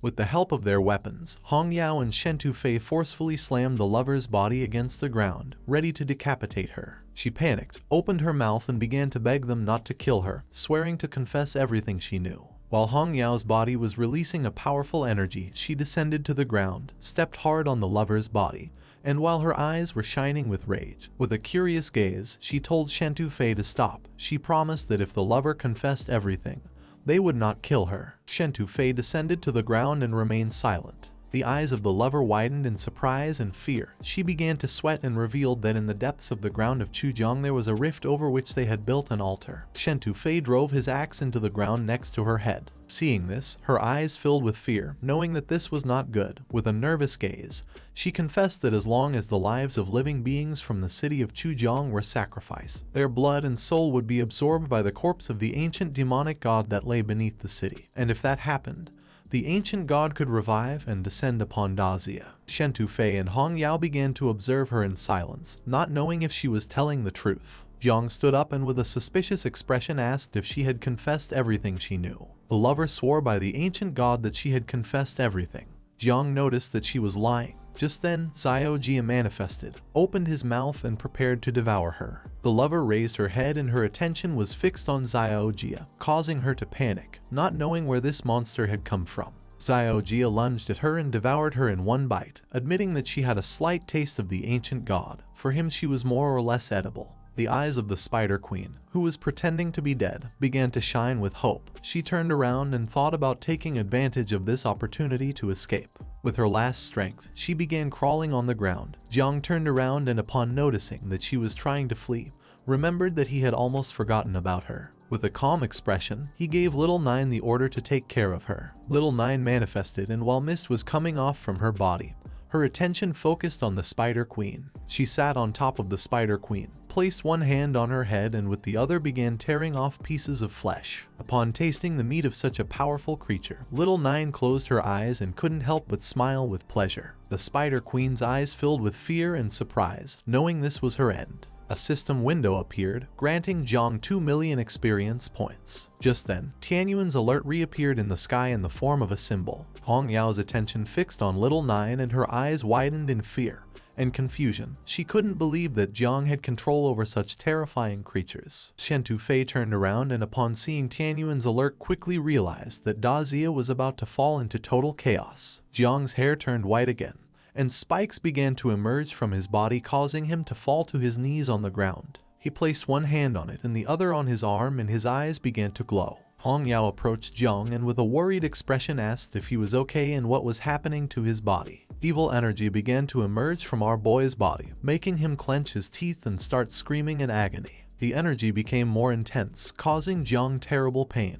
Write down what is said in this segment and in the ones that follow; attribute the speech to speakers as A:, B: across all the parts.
A: With the help of their weapons, Hong Yao and Shen Tufei forcefully slammed the lover's body against the ground, ready to decapitate her. She panicked, opened her mouth and began to beg them not to kill her, swearing to confess everything she knew. While Hong Yao's body was releasing a powerful energy, she descended to the ground, stepped hard on the lover's body, and while her eyes were shining with rage, with a curious gaze, she told Shen Tufei to stop. She promised that if the lover confessed everything, they would not kill her. Shen Tufei descended to the ground and remained silent. The eyes of the lover widened in surprise and fear. She began to sweat and revealed that in the depths of the ground of Chuzhong there was a rift over which they had built an altar. Shen Tufei drove his axe into the ground next to her head. Seeing this, her eyes filled with fear, knowing that this was not good. With a nervous gaze, she confessed that as long as the lives of living beings from the city of Chuzhong were sacrificed, their blood and soul would be absorbed by the corpse of the ancient demonic god that lay beneath the city. And if that happened, the ancient god could revive and descend upon Dazia. Shen Tufei and Hong Yao began to observe her in silence, not knowing if she was telling the truth. Jang stood up and with a suspicious expression asked if she had confessed everything she knew. The lover swore by the ancient god that she had confessed everything. Jang noticed that she was lying. Just then, Xiao Jia manifested, opened his mouth and prepared to devour her. The lover raised her head and her attention was fixed on Xiao Jia, causing her to panic, not knowing where this monster had come from. Xiao Jia lunged at her and devoured her in one bite, admitting that she had a slight taste of the ancient god. For him she was more or less edible. The eyes of the Spider Queen, who was pretending to be dead, began to shine with hope. She turned around and thought about taking advantage of this opportunity to escape. With her last strength, she began crawling on the ground. Jang turned around and upon noticing that she was trying to flee, remembered that he had almost forgotten about her. With a calm expression, he gave Little Nine the order to take care of her. Little Nine manifested and while mist was coming off from her body, her attention focused on the Spider Queen. She sat on top of the Spider Queen, placed one hand on her head and with the other began tearing off pieces of flesh. Upon tasting the meat of such a powerful creature, Little Nine closed her eyes and couldn't help but smile with pleasure. The Spider Queen's eyes filled with fear and surprise, knowing this was her end. A system window appeared, granting Jang 2 million experience points. Just then, Tianyuan's alert reappeared in the sky in the form of a symbol. Hong Yao's attention fixed on Little Nine and her eyes widened in fear and confusion. She couldn't believe that Jang had control over such terrifying creatures. Shen Tufei turned around and upon seeing Tianyuan's alert quickly realized that Dazia was about to fall into total chaos. Jang's hair turned white again, and spikes began to emerge from his body causing him to fall to his knees on the ground. He placed one hand on it and the other on his arm and his eyes began to glow. Hong Yao approached Jang and with a worried expression asked if he was okay and what was happening to his body. Evil energy began to emerge from our boy's body, making him clench his teeth and start screaming in agony. The energy became more intense, causing Jang terrible pain.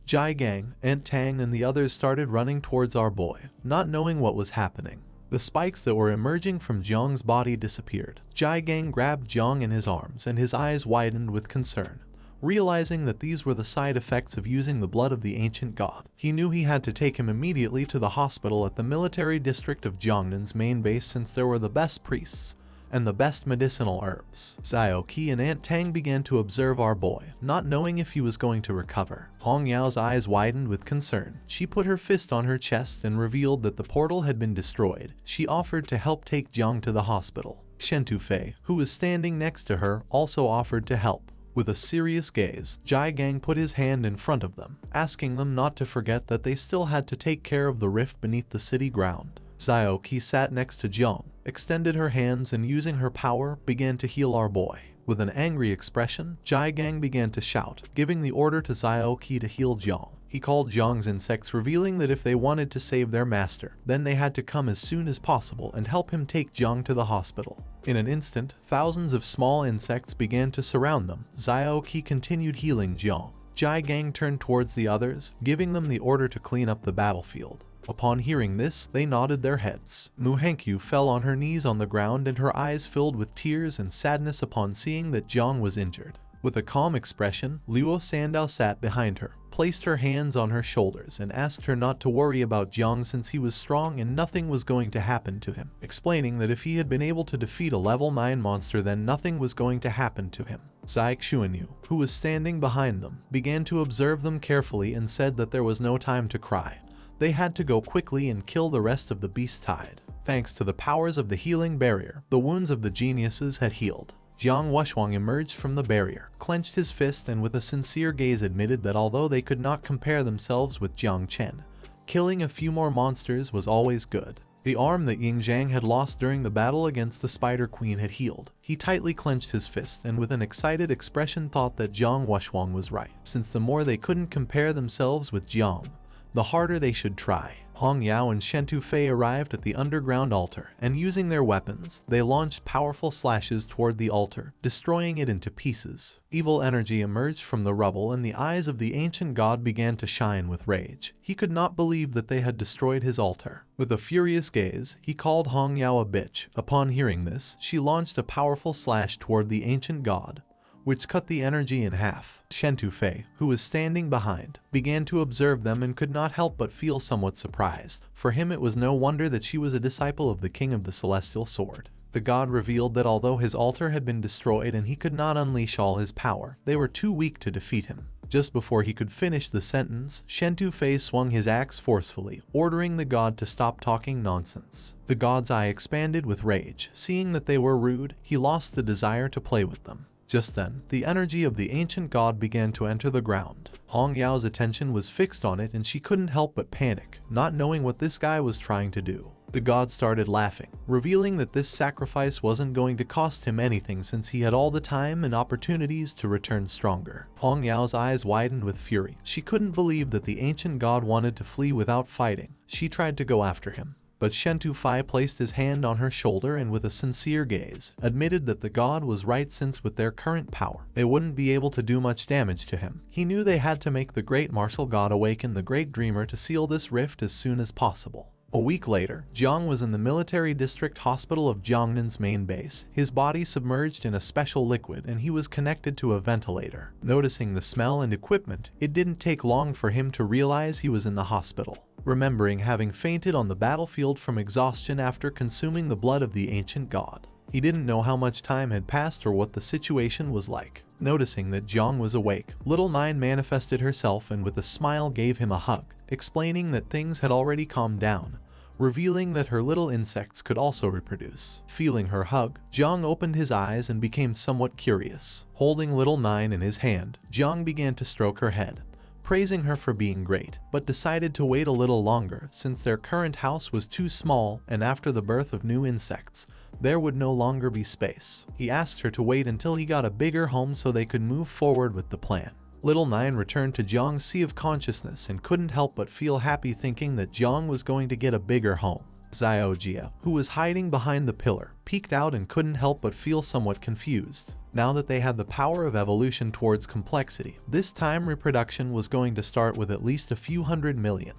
A: Jai Gang, Aunt Tang and the others started running towards our boy, not knowing what was happening. The spikes that were emerging from Jang's body disappeared. Jai Gang grabbed Jang in his arms and his eyes widened with concern. Realizing that these were the side effects of using the blood of the ancient god, he knew he had to take him immediately to the hospital at the military district of Jiangnan's main base since there were the best priests and the best medicinal herbs. Xiao Qi and Aunt Tang began to observe our boy, not knowing if he was going to recover. Hong Yao's eyes widened with concern. She put her fist on her chest and revealed that the portal had been destroyed. She offered to help take Jang to the hospital. Shen Tufei, who was standing next to her, also offered to help. With a serious gaze, Jai Gang put his hand in front of them, asking them not to forget that they still had to take care of the rift beneath the city ground. Xiao Qi sat next to Jang, extended her hands and using her power, began to heal our boy. With an angry expression, Jai Gang began to shout, giving the order to Xiao Qi to heal Jang. He called Jang's insects, revealing that if they wanted to save their master, then they had to come as soon as possible and help him take Jang to the hospital. In an instant, thousands of small insects began to surround them. Xiao Qi continued healing Jang. Jai Gang turned towards the others, giving them the order to clean up the battlefield. Upon hearing this, they nodded their heads. Mu Hankyu fell on her knees on the ground and her eyes filled with tears and sadness upon seeing that Jang was injured. With a calm expression, Luo Sandao sat behind her, placed her hands on her shoulders and asked her not to worry about Jang since he was strong and nothing was going to happen to him, explaining that if he had been able to defeat a level 9 monster then nothing was going to happen to him. Xiao Xuanyu, who was standing behind them, began to observe them carefully and said that there was no time to cry. They had to go quickly and kill the rest of the beast tide. Thanks to the powers of the healing barrier, the wounds of the geniuses had healed. Jiang Wushwang emerged from the barrier, clenched his fist, and with a sincere gaze admitted that although they could not compare themselves with Jiang Chen, killing a few more monsters was always good. The arm that Ying Zhang had lost during the battle against the Spider Queen had healed. He tightly clenched his fist and with an excited expression thought that Jiang Wushwang was right, since the more they couldn't compare themselves with Jiang, the harder they should try. Hong Yao and Shen Tufei arrived at the underground altar, and using their weapons, they launched powerful slashes toward the altar, destroying it into pieces. Evil energy emerged from the rubble and the eyes of the ancient god began to shine with rage. He could not believe that they had destroyed his altar. With a furious gaze, he called Hong Yao a bitch. Upon hearing this, she launched a powerful slash toward the ancient god, which cut the energy in half. Shen Tufei, who was standing behind, began to observe them and could not help but feel somewhat surprised. For him it was no wonder that she was a disciple of the King of the Celestial Sword. The god revealed that although his altar had been destroyed and he could not unleash all his power, they were too weak to defeat him. Just before he could finish the sentence, Shen Tufei swung his axe forcefully, ordering the god to stop talking nonsense. The god's eye expanded with rage. Seeing that they were rude, he lost the desire to play with them. Just then, the energy of the ancient god began to enter the ground. Hong Yao's attention was fixed on it and she couldn't help but panic, not knowing what this guy was trying to do. The god started laughing, revealing that this sacrifice wasn't going to cost him anything since he had all the time and opportunities to return stronger. Hong Yao's eyes widened with fury. She couldn't believe that the ancient god wanted to flee without fighting. She tried to go after him, but Shen Tufei placed his hand on her shoulder and with a sincere gaze, admitted that the god was right since with their current power, they wouldn't be able to do much damage to him. He knew they had to make the great martial god awaken the great dreamer to seal this rift as soon as possible. A week later, Jang was in the military district hospital of Jiangnan's main base, his body submerged in a special liquid and he was connected to a ventilator. Noticing the smell and equipment, it didn't take long for him to realize he was in the hospital. Remembering having fainted on the battlefield from exhaustion after consuming the blood of the ancient god, he didn't know how much time had passed or what the situation was like. Noticing that Jiang was awake, Little Nine manifested herself and with a smile gave him a hug, explaining that things had already calmed down, revealing that her little insects could also reproduce. Feeling her hug, Jiang opened his eyes and became somewhat curious. Holding Little Nine in his hand, Jiang began to stroke her head, praising her for being great, but decided to wait a little longer since their current house was too small and after the birth of new insects, there would no longer be space. He asked her to wait until he got a bigger home so they could move forward with the plan. Little Nine returned to Jiang's sea of consciousness and couldn't help but feel happy thinking that Jiang was going to get a bigger home. Xiao Jia, who was hiding behind the pillar, peeked out and couldn't help but feel somewhat confused. Now that they had the power of evolution towards complexity, this time reproduction was going to start with at least a few 100 million.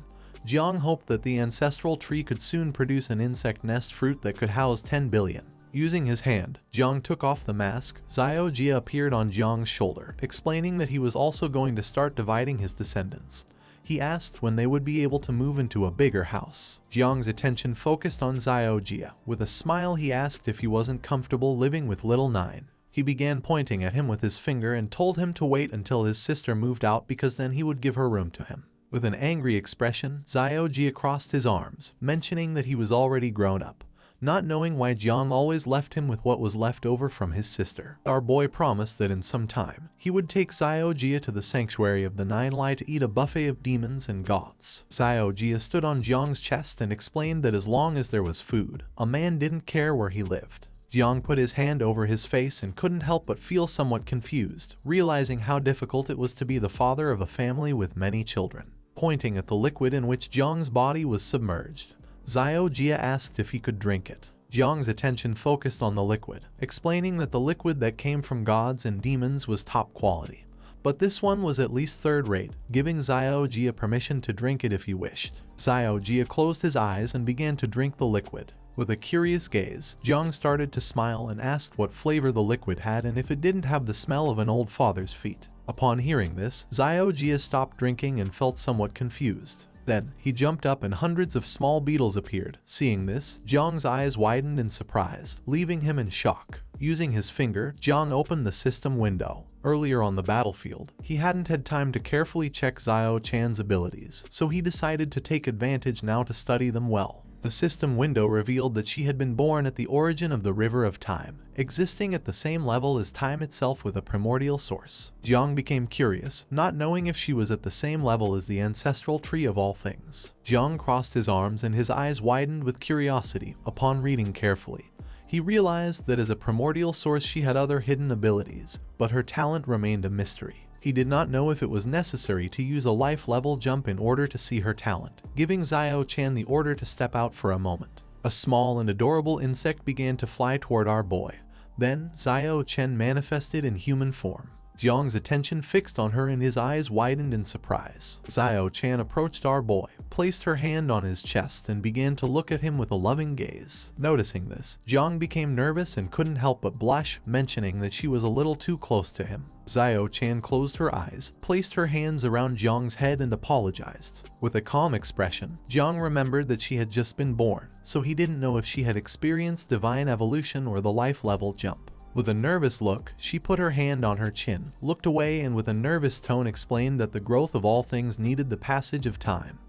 A: Jiang hoped that the ancestral tree could soon produce an insect nest fruit that could house 10 billion. Using his hand, Jiang took off the mask. Xiao Jia appeared on Jiang's shoulder, explaining that he was also going to start dividing his descendants. He asked when they would be able to move into a bigger house. Jiang's attention focused on Xiao Jia. With a smile he asked if he wasn't comfortable living with Little Nine. He began pointing at him with his finger and told him to wait until his sister moved out because then he would give her room to him. With an angry expression, Xiao Jia crossed his arms, mentioning that he was already grown up, not knowing why Jiang always left him with what was left over from his sister. Our boy promised that in some time, he would take Xiao Jia to the sanctuary of the Nine Lai to eat a buffet of demons and gods. Xiao Jia stood on Jiang's chest and explained that as long as there was food, a man didn't care where he lived. Jiang put his hand over his face and couldn't help but feel somewhat confused, realizing how difficult it was to be the father of a family with many children. Pointing at the liquid in which Jiang's body was submerged, Xiao Jia asked if he could drink it. Jiang's attention focused on the liquid, explaining that the liquid that came from gods and demons was top quality, but this one was at least third-rate, giving Xiao Jia permission to drink it if he wished. Xiao Jia closed his eyes and began to drink the liquid. With a curious gaze, Jiang started to smile and asked what flavor the liquid had and if it didn't have the smell of an old father's feet. Upon hearing this, Xiao Jia stopped drinking and felt somewhat confused. Then, he jumped up and hundreds of small beetles appeared. Seeing this, Jang's eyes widened in surprise, leaving him in shock. Using his finger, Jang opened the system window. Earlier on the battlefield, he hadn't had time to carefully check Xiao Chan's abilities, so he decided to take advantage now to study them well. The system window revealed that she had been born at the origin of the River of Time, existing at the same level as time itself with a primordial source. Jang became curious, not knowing if she was at the same level as the ancestral tree of all things. Jang crossed his arms and his eyes widened with curiosity upon reading carefully. He realized that as a primordial source she had other hidden abilities, but her talent remained a mystery. He did not know if it was necessary to use a life level jump in order to see her talent, giving Xiao Chan the order to step out for a moment. A small and adorable insect began to fly toward our boy. Then, Xiao Chen manifested in human form. Jiang's attention fixed on her and his eyes widened in surprise. Xiao Chan approached our boy, placed her hand on his chest and began to look at him with a loving gaze. Noticing this, Jiang became nervous and couldn't help but blush, mentioning that she was a little too close to him. Xiao Chan closed her eyes, placed her hands around Jiang's head and apologized. With a calm expression, Jiang remembered that she had just been born, so he didn't know if she had experienced divine evolution or the life level jump. With a nervous look, she put her hand on her chin, looked away and with a nervous tone explained that the growth of all things needed the passage of time.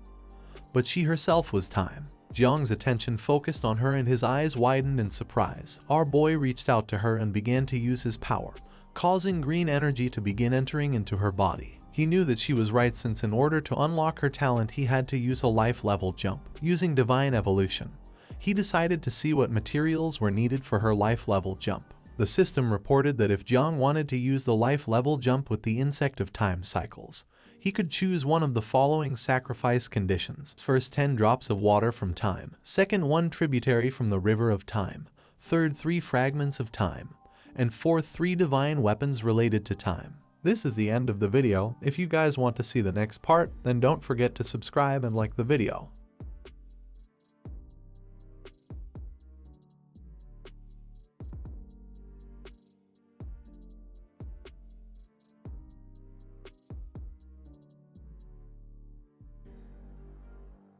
A: But she herself was time. Jiang's attention focused on her and his eyes widened in surprise. Our boy reached out to her and began to use his power, causing green energy to begin entering into her body. He knew that she was right since in order to unlock her talent he had to use a life level jump, using divine evolution. He decided to see what materials were needed for her life level jump. The system reported that if Jang wanted to use the life level jump with the insect of time cycles, he could choose one of the following sacrifice conditions. First, 10 drops of water from time. Second, 1 tributary from the river of time. Third, 3 fragments of time. And fourth, 3 divine weapons related to time. This is the end of the video. If you guys want to see the next part, then don't forget to subscribe and like the video.